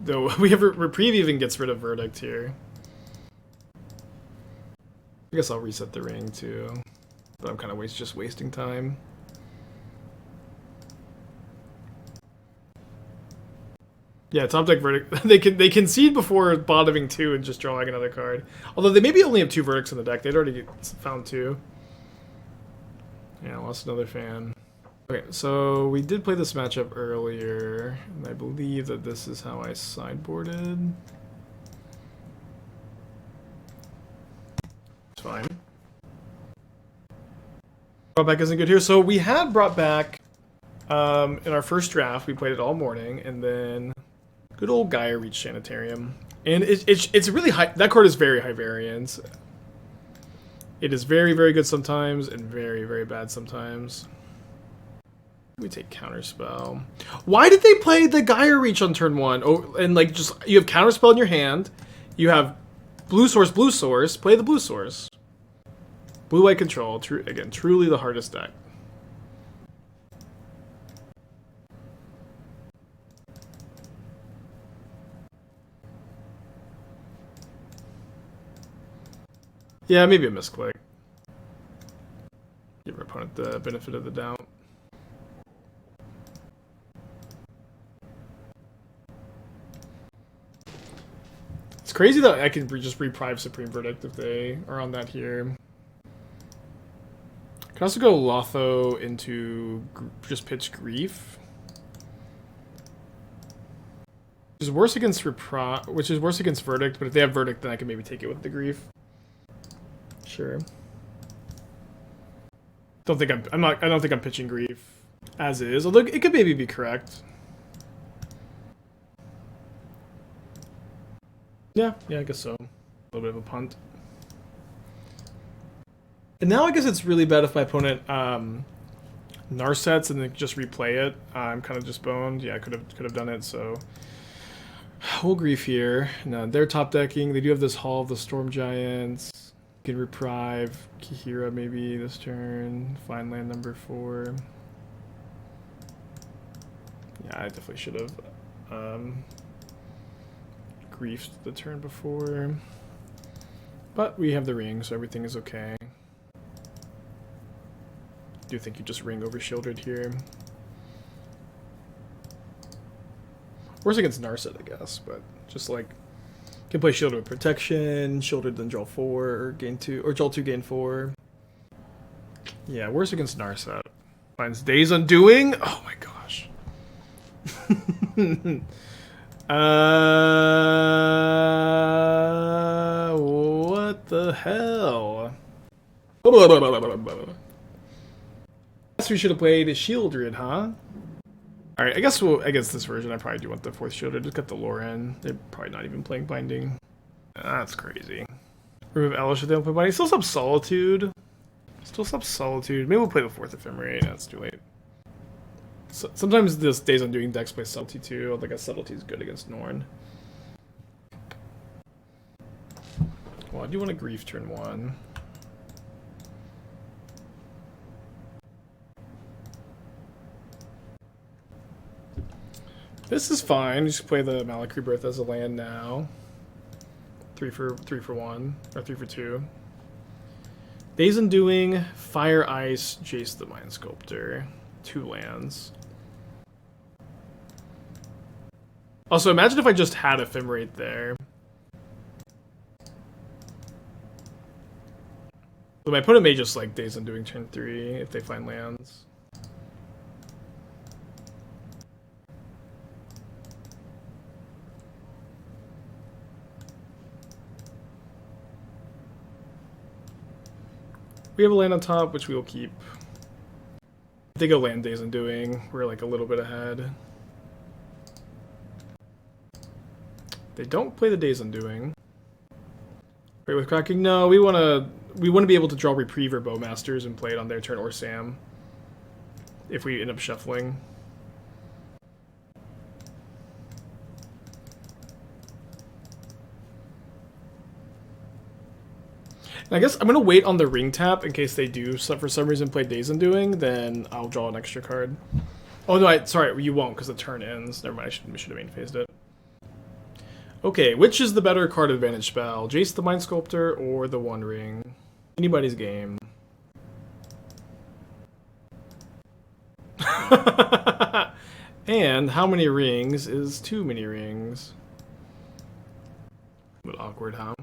Though we have Reprieve even gets rid of Verdict here. I guess I'll reset the ring too. But I'm kind of just wasting time. Yeah, top deck Verdict. They concede before bottoming 2 and just drawing another card. Although they maybe only have 2 Verdicts in the deck. They'd already found 2. Yeah, lost another fan. Okay, so we did play this matchup earlier, and I believe that this is how I sideboarded. It's fine. Brought back isn't good here. So we had brought back in our first draft. We played it all morning, and then good old Gaia reached Sanitarium, and it's really high. That card is very high variance. It is very, very good sometimes, and very, very bad sometimes. We take Counterspell. Why did they play the Gaia Reach on turn 1? Oh, and like just you have Counterspell in your hand. You have blue source. Play the blue source. Blue-white control. Again, truly the hardest deck. Yeah, maybe a misclick. Give your opponent the benefit of the doubt. It's crazy that I can just Reprieve Supreme Verdict if they are on that here. I can also go Lotho into just pitch Grief. Which is worse against Verdict, but if they have Verdict, then I can maybe take it with the Grief. Sure. I don't think I'm pitching Grief as is, although it could maybe be correct. Yeah, I guess so. A little bit of a punt. And now I guess it's really bad if my opponent Narsets and then just replay it. I'm kind of just boned. Yeah, I could have done it, so we'll Grief here. No, they're top decking. They do have this Hall of the Storm Giants. You can Reprieve Kihira maybe this turn. Find land number 4. Yeah, I definitely should have Griefed the turn before. But we have the ring, so everything is okay. I do think you just ring over Sheoldred here. Worse against Narset, I guess, but just like can play Sheoldred with protection, Sheoldred then draw 4 or gain 2, or draw 2, gain 4. Yeah, worse against Narset. Finds Days Undoing. Oh my gosh. What the hell? Guess we should have played Sheoldred, huh? Alright, I guess this version I probably do want the 4th Sheoldred. Just got the Loran. They're probably not even playing Binding. That's crazy. Remove Elesh if they don't play Binding. Still sub Solitude. Maybe we'll play the 4th Ephemerate. That's too late. So, sometimes this Days Undoing decks play Subtlety too. I guess Subtlety is good against Norn. Well, I do want to Grief turn 1. This is fine. Just play the Malakir Rebirth as a land now. 3 for 1 or 3 for 2. Days Undoing, Fire Ice, Jace the Mind Sculptor. 2 lands. Also, imagine if I just had Ephemerate there. But my opponent may just like Days Undoing turn 3 if they find lands. We have a land on top, which we will keep. If they go land Days Undoing, we're like a little bit ahead. They don't play the Days Undoing. Wait, with Cracking? No, we want to be able to draw Reprieve or Bowmasters and play it on their turn, or Sam. If we end up shuffling. And I guess I'm going to wait on the ring tap in case they do, for some reason, play Days Undoing, then I'll draw an extra card. Oh no, sorry, you won't because the turn ends. Never mind, we should have main phased it. Okay, which is the better card advantage spell? Jace the Mind Sculptor or the One Ring? Anybody's game. And how many rings is too many rings? A bit awkward, huh?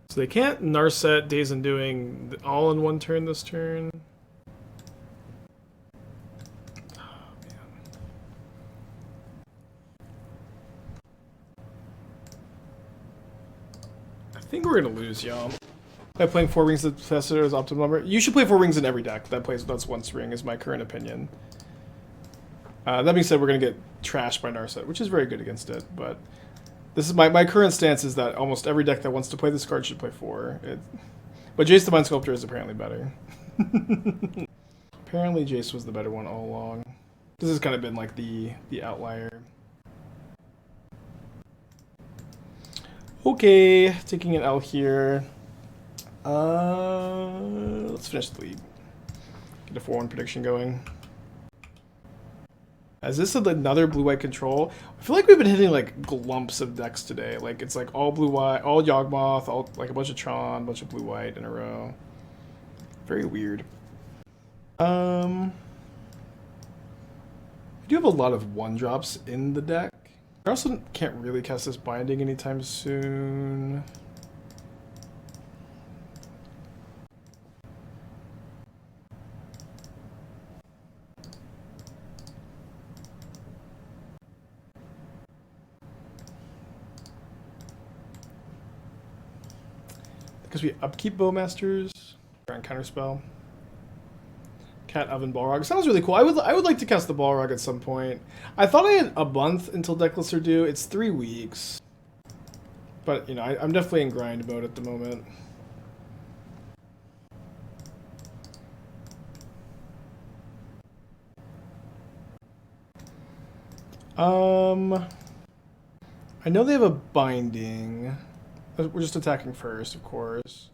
So they can't Narset Days Undoing all in one turn this turn. I think we're gonna lose, y'all. By playing 4 rings of Professor is optimal number. You should play 4 rings in every deck that's one ring, is my current opinion. That being said, we're gonna get trashed by Narset, which is very good against it, but this is my current stance is that almost every deck that wants to play this card should play 4. But Jace the Mind Sculptor is apparently better. Apparently Jace was the better one all along. This has kind of been like the outlier. Okay, taking an L here. Let's finish the lead. Get a 4-1 prediction going. Is this another blue-white control? I feel like we've been hitting like glumps of decks today. Like it's like all blue-white, all Yawgmoth, all like a bunch of Tron, a bunch of blue-white in a row. Very weird. We do have a lot of 1-drops in the deck. I also can't really cast this Binding anytime soon. Because we upkeep Bowmasters on counterspell. Cat Oven Balrog sounds really cool. I would like to cast the Balrog at some point. I thought I had a month until Decklist are due. It's 3 weeks, but you know I'm definitely in grind mode at the moment. I know they have a Binding. We're just attacking first, of course.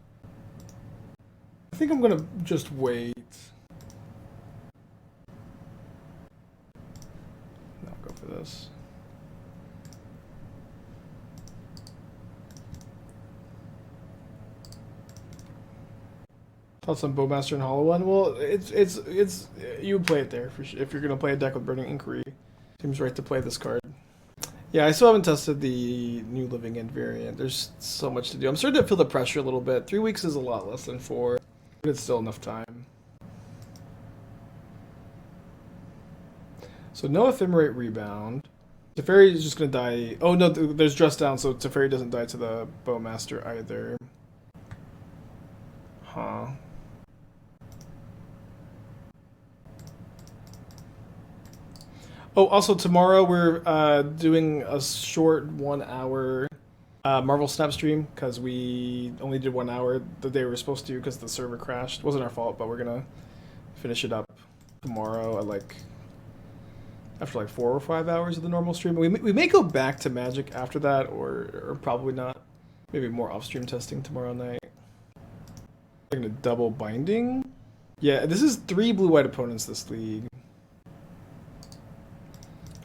I think I'm gonna just wait. No, I'll go for this. Thoughts on Bowmaster and Hollow One? Well, it's you would play it there for sure. If you're gonna play a deck with Burning Inquiry, seems right to play this card. Yeah, I still haven't tested the new Living End variant. There's so much to do. I'm starting to feel the pressure a little bit. 3 weeks is a lot less than 4, but it's still enough time. So no Ephemerate Rebound. Teferi is just going to die. Oh no, there's Dress Down, so Teferi doesn't die to the Bowmaster either. Huh. Oh, also tomorrow we're doing a short 1-hour Marvel Snap stream because we only did 1 hour the day we were supposed to because the server crashed. It wasn't our fault, but we're gonna finish it up tomorrow at after 4 or 5 hours of the normal stream. We may go back to Magic after that, or probably not. Maybe more off-stream testing tomorrow night. I'm gonna double Binding. Yeah, this is 3 blue-white opponents this league.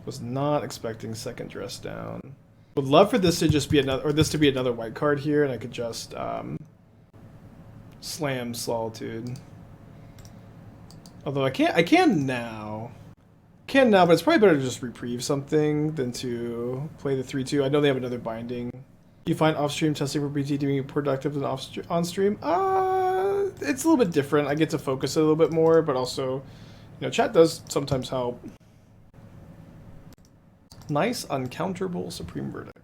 Was not expecting second Dress Down. Would love for this to just be another white card here, and I could just slam Solitude. Although I can now, but it's probably better to just Reprieve something than to play the 3/2. I know they have another Binding. You find off-stream testing for BT doing productive than on-stream? It's a little bit different. I get to focus a little bit more, but also, you know, chat does sometimes help. Nice, uncounterable Supreme Verdict.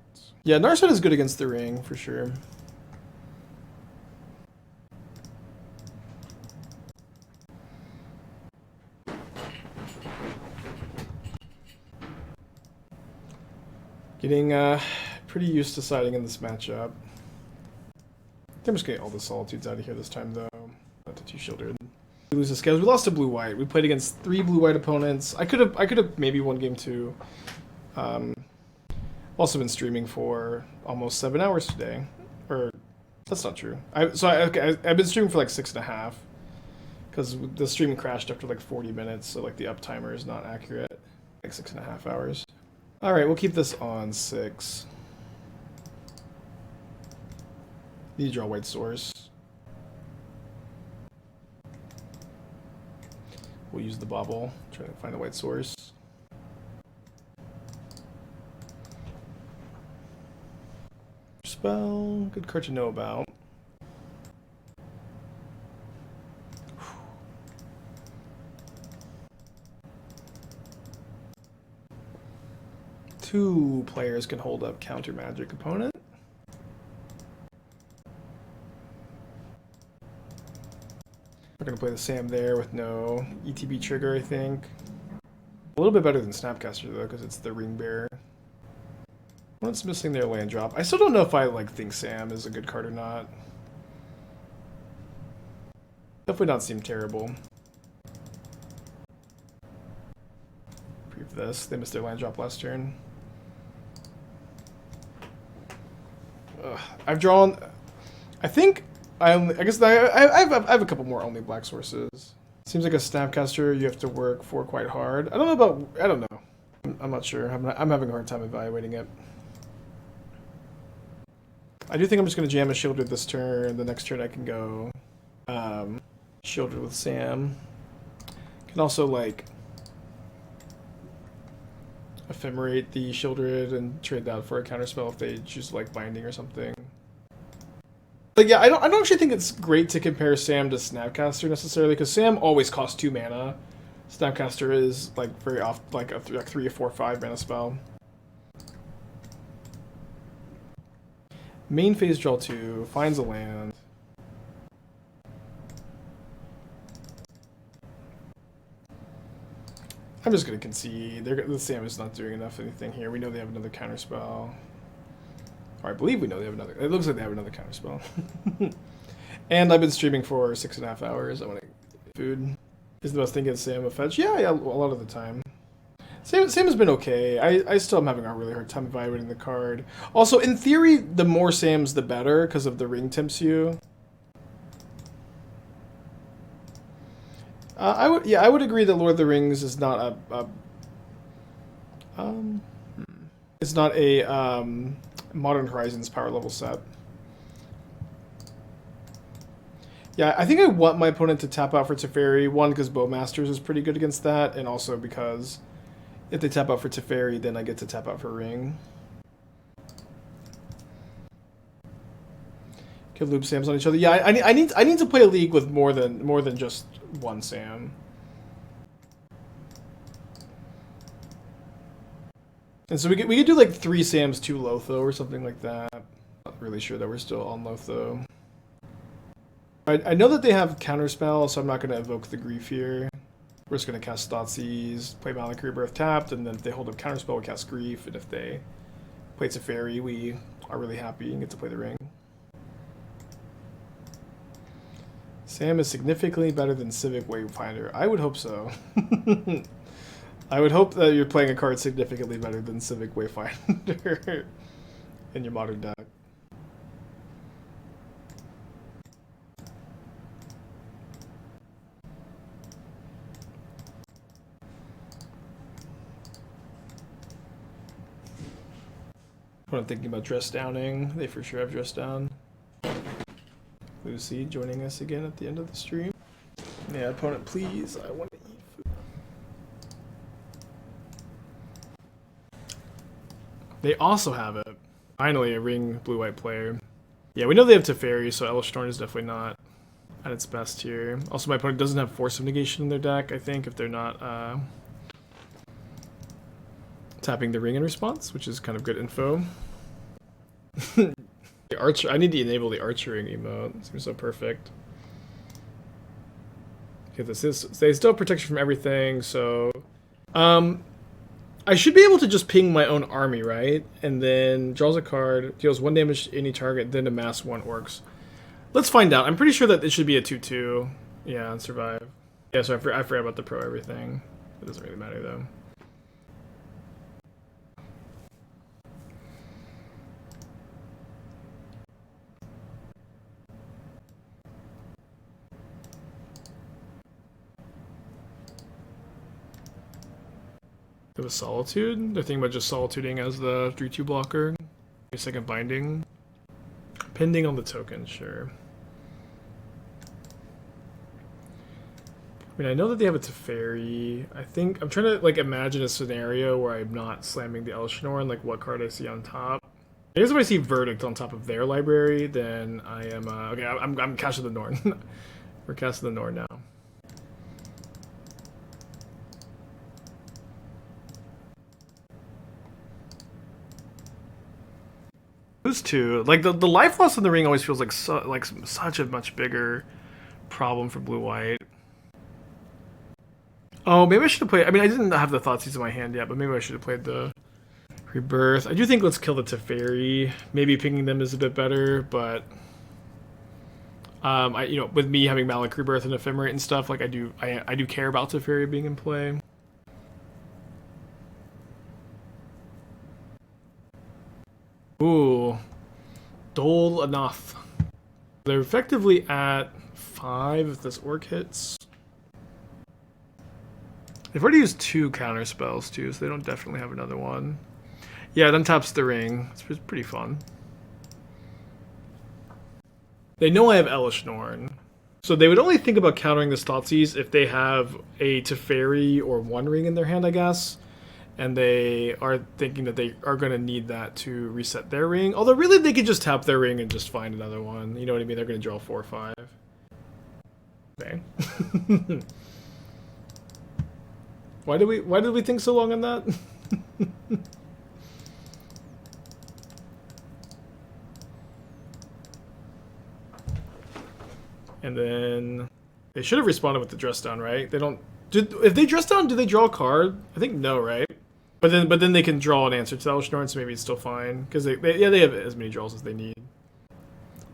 Yeah, Narset is good against the ring, for sure. Getting pretty used to siding in this matchup. I'm just getting all the Solitudes out of here this time, though. Not the 2 Sheoldred. lose the scales. We lost to blue-white. We played against 3 blue-white opponents. I could have maybe won game 2. Also been streaming for almost 7 hours today. Or, that's not true. I've been streaming for like 6.5. Because the stream crashed after like 40 minutes, so like the uptimer is not accurate. Like 6.5 hours. Alright, we'll keep this on 6. Need to draw white source. We'll use the Bauble, try to find a white source. Spell, good card to know about. Two players can hold up counter magic opponent. We're going to play the Sam there with no ETB trigger, I think. A little bit better than Snapcaster, though, because it's the Ring Bearer. What's missing their land drop? I still don't know if I think Sam is a good card or not. Definitely not seem terrible. Reprieve this. They missed their land drop last turn. I've drawn... I think... I guess I have a couple more only black sources. Seems like a Snapcaster you have to work for quite hard. I don't know about... I don't know. I'm not sure. I'm having a hard time evaluating it. I do think I'm just going to jam a Sheoldred this turn. The next turn I can go Sheoldred with Sam. Can also, like, Ephemerate the Sheoldred and trade that for a counterspell if they choose, like, Binding or something. But yeah, I don't actually think it's great to compare Sam to Snapcaster necessarily, because Sam always costs 2 mana. Snapcaster is, like, very often, like, a 3 or 4 or 5 mana spell. Main phase draw 2, finds a land. I'm just going to concede. The Sam is not doing enough anything here. We know they have another counterspell. Or I believe we know they have another. It looks like they have another counterspell. And I've been streaming for 6.5 hours. I want to get food. Is the best thing against Sam a fetch? Yeah, a lot of the time. Sam has been okay. I still am having a really hard time evaluating the card. Also, in theory, the more Sams, the better, because of the ring tempts you. I would agree that Lord of the Rings is not it's not a Modern Horizons power level set. Yeah, I think I want my opponent to tap out for Teferi. One, because Bowmasters is pretty good against that, and also because if they tap out for Teferi, then I get to tap out for Ring. Could loop Sams on each other. Yeah, I need to play a league with more than just one Sam. And so we could do like 3 Sams, 2 Lotho or something like that. Not really sure that we're still on Lotho. I know that they have counterspell, so I'm not going to evoke the Grief here. We're just going to cast Thoughtseize, play Malakir, Rebirth tapped, and then if they hold up counterspell, we cast Grief, and if they play Teferi, we are really happy and get to play the Ring. Sam is significantly better than Civic Wayfinder. I would hope so. I would hope that you're playing a card significantly better than Civic Wayfinder in your modern deck. When I'm thinking about dress downing, they for sure have dress down. Lucy joining us again at the end of the stream. Yeah, opponent, please. I want to eat food. They also have it. Finally, a Ring blue-white player. Yeah, we know they have Teferi, so Elesh Norn is definitely not at its best here. Also, my opponent doesn't have Force of Negation in their deck, I think, if they're not tapping the Ring in response, which is kind of good info. The archer, I need to enable the archering emote. It seems so perfect. Okay, they still have protection from everything, so I should be able to just ping my own army, right? And then draws a card, deals 1 damage to any target, then amass 1 orcs. Let's find out. I'm pretty sure that it should be a 2/2. Yeah, and survive. Yeah, so I forgot about the pro everything. It doesn't really matter though. It was Solitude. They're thinking about just Solituding as the 3/2 blocker. A second binding. Pending on the token, sure. I mean, I know that they have a Teferi. I think I'm trying to like imagine a scenario where I'm not slamming the Elesh Norn, like what card I see on top. I guess if I see Verdict on top of their library, then I am okay. I'm casting the Norn. We're casting the Norn now. Those two, like the life loss in the ring, always feels like such a much bigger problem for blue white. Oh, maybe I should have played. I mean, I didn't have the Thoughtseize in my hand yet, but maybe I should have played the Rebirth. I do think let's kill the Teferi. Maybe picking them is a bit better, but you know, with me having Malakir Rebirth and Ephemerate and stuff, like I do care about Teferi being in play. Ooh, dole enough. They're effectively at 5 if this orc hits. They've already used 2 counter spells too, so they don't definitely have another one. Yeah, it untaps the ring. It's pretty fun. They know I have Elesh Norn, so they would only think about countering this Thoughtseize if they have a Teferi or One Ring in their hand, I guess. And they are thinking that they are going to need that to reset their ring. Although really they could just tap their ring and just find another one. You know what I mean? They're going to draw 4 or 5. Okay. Why did we think so long on that? And then they should have responded with the dress down, right? They don't. If they dress down, do they draw a card? I think no, right? But then they can draw an answer to Elesh Norn, so maybe it's still fine because they have as many draws as they need.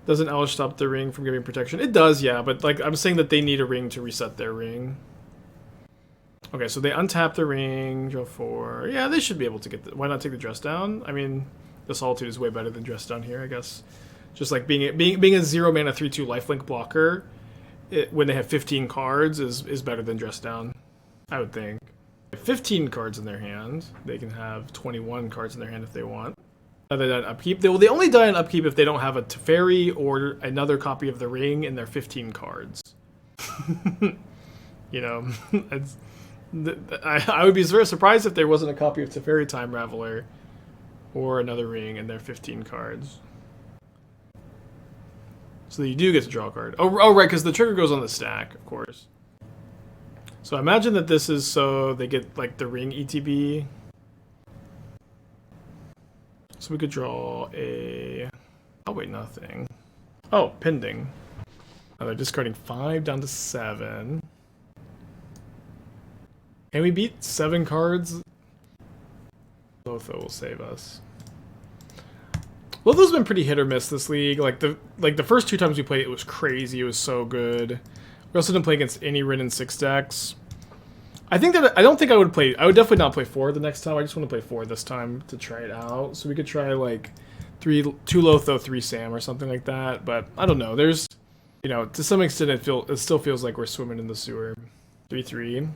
Doesn't Elesh stop the ring from giving protection? It does, yeah. But like I'm saying that they need a ring to reset their ring. Okay, so they untap the ring, draw 4. Yeah, they should be able to get the... Why not take the dress down? I mean, the Solitude is way better than dress down here, I guess. Just like being a 0-mana 3/2 lifelink blocker, when they have 15 cards, is better than dress down, I would think. 15 cards in their hand, they can have 21 cards in their hand if they want. They die on upkeep. They only die on upkeep if they don't have a Teferi or another copy of the ring in their 15 cards. You know, I would be very surprised if there wasn't a copy of Teferi Time Raveler or another ring in their 15 cards. So you do get to draw a card. Oh right, because the trigger goes on the stack, of course. So imagine that this is so they get like the ring ETB. So we could draw a... Oh wait, nothing. Oh, pending. Oh, they're discarding 5 down to 7. Can we beat 7 cards? Lotho will save us. Lotho's been pretty hit or miss this league. Like the first 2 times we played, it was crazy. It was so good. We also didn't play against any Rin and 6 decks. I don't think I would play. I would definitely not play 4 the next time. I just want to play 4 this time to try it out. So we could try like 2 Lotho, 3 Sam or something like that. But I don't know. There's, you know, to some extent it still feels like we're swimming in the sewer. 3/3.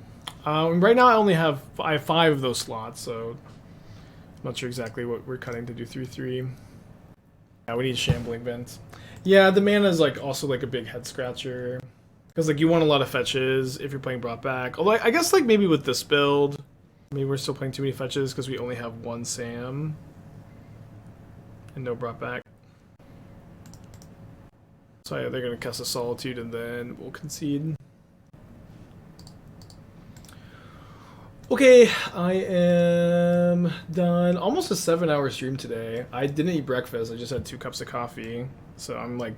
Right now I have 5 of those slots, so I'm not sure exactly what we're cutting to do 3/3. Yeah, we need Shambling Vent. Yeah, the mana is like also like a big head scratcher. Because like you want a lot of fetches if you're playing brought back. Although I guess like maybe with this build, maybe we're still playing too many fetches because we only have 1 Sam. And no brought back. So yeah, they're going to cast a Solitude and then we'll concede. Okay, I am done. Almost a 7-hour stream today. I didn't eat breakfast. I just had 2 cups of coffee. So I'm like,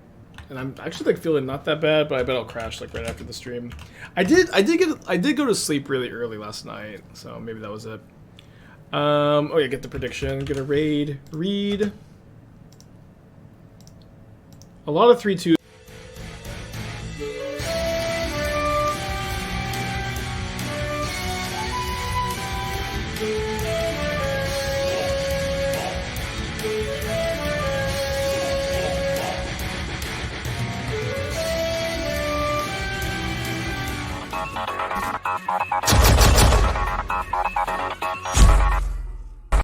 and I'm actually like feeling not that bad, but I bet I'll crash like right after the stream. I did go to sleep really early last night, so maybe that was it. Oh yeah, get the prediction. Gonna read. A lot of 3/2.